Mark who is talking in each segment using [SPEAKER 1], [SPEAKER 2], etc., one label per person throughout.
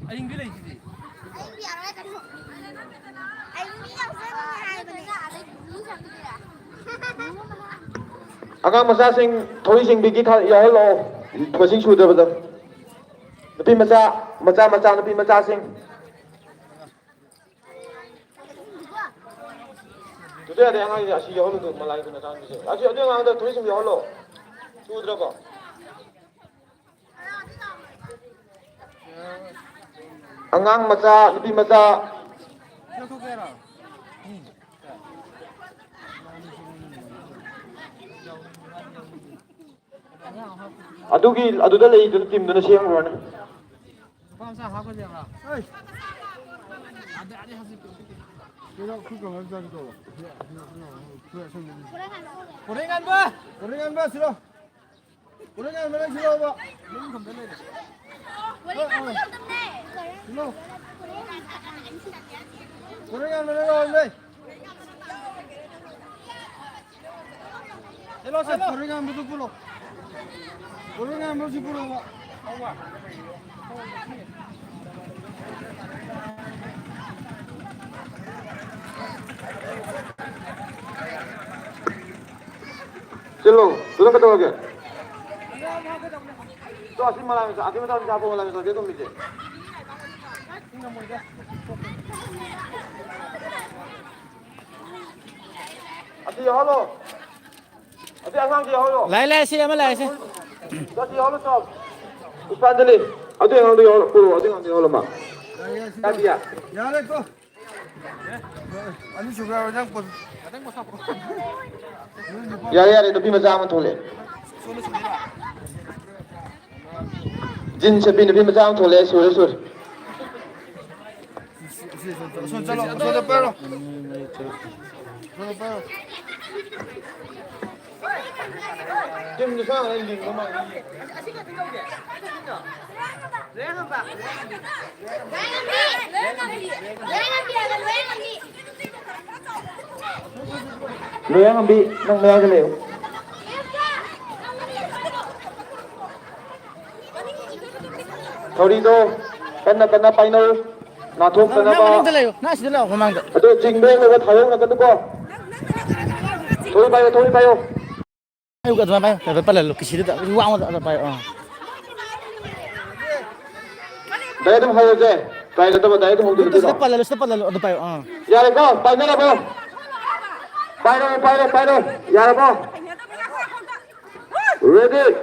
[SPEAKER 1] anh biết gì gì
[SPEAKER 2] Agang masasing thoi sing bigi tha ya lo thosing su de badam napi macha napi macha sing tu de ada yang asi ya lo tu malai kuna tan se asi ada yang ada thoi sing ya lo su dra ko angang macha napi macha aduda lei du team du na siang ron
[SPEAKER 1] Pamsa ha ko jara ei ade hasi kira ku ko han jan ko 고랭한 봐 싫어 고랭한 봐 싫어 봐 너무 감달래 고랭한 봐 내가 온대 일로 와 고랭한 봐 불러 고랭한 봐 불러 와
[SPEAKER 2] Silo, sudah ketemu lagi. Tuh asyik malam itu, asyik malam siapa malam itu dia tuh mesti. Asyik ya halo, asyik asal dia halo.
[SPEAKER 1] Lai sih, ama lai sih.
[SPEAKER 2] Asyik halo sob. Upan dulu, asyik yang dia halo, puluh, asyik yang dia halo mak. Tadi ya.
[SPEAKER 1] Ya leko. Ani juga orang pun. Kadang masa apa?
[SPEAKER 2] Ya, tapi macam mana tuh le? Jin sepi tapi macam tuh le, sur.
[SPEAKER 1] Sudah pero.
[SPEAKER 2] Jin tu sang lagi lama. Lo yang ambil nang mea ke leo. Thori to, kena final, nathok kena ba.
[SPEAKER 1] Nasi dulu, memang.
[SPEAKER 2] Aduh, jingbeng le thayong na kena ko. Thori bayo.
[SPEAKER 1] Ayo kat mana? Tapi pada lu kisah tak, uang tak apa ya.
[SPEAKER 2] Daya tu hayo je, daya tu daya tu mungkin tu.
[SPEAKER 1] Step pada lu ada apa ya?
[SPEAKER 2] Ya leko, final apa? Final. Ya leko. Ready.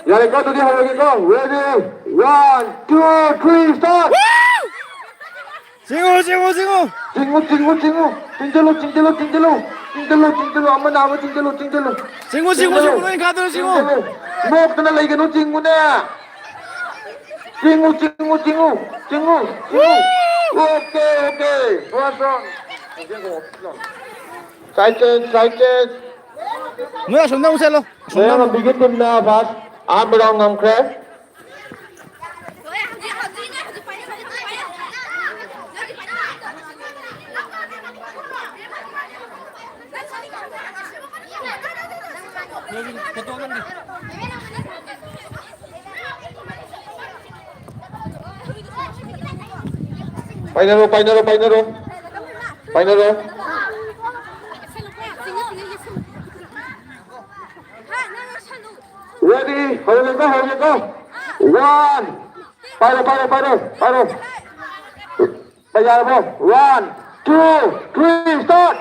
[SPEAKER 2] Ya leko tu dia hayo leko. Ready. 1, 2, 3, start.
[SPEAKER 1] Jingu.
[SPEAKER 2] Jinjalo. Amma nama jinjalo.
[SPEAKER 1] Jingu, ni kata jingu.
[SPEAKER 2] Smoke tu na lagi no jingu na. Jingu. Okay. Awesome. Side.
[SPEAKER 1] Mula sunda usai lo.
[SPEAKER 2] Saya nak bikin tim na pas. Berang ngam crash. Final. Ready? Hold go. 1. Paro. Bayar mo. 1, 2, 3, start.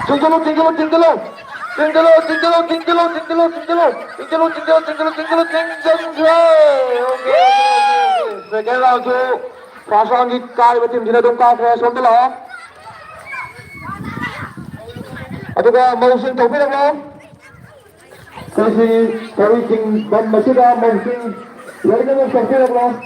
[SPEAKER 2] Jinjalo. Okay. Second round tu pasang di kali betim dina dongka fresh on dulu. Atau ke mau sing topi dah belum? Kasi kami sing masih dah mau sing. Lagi nak topi dah belum?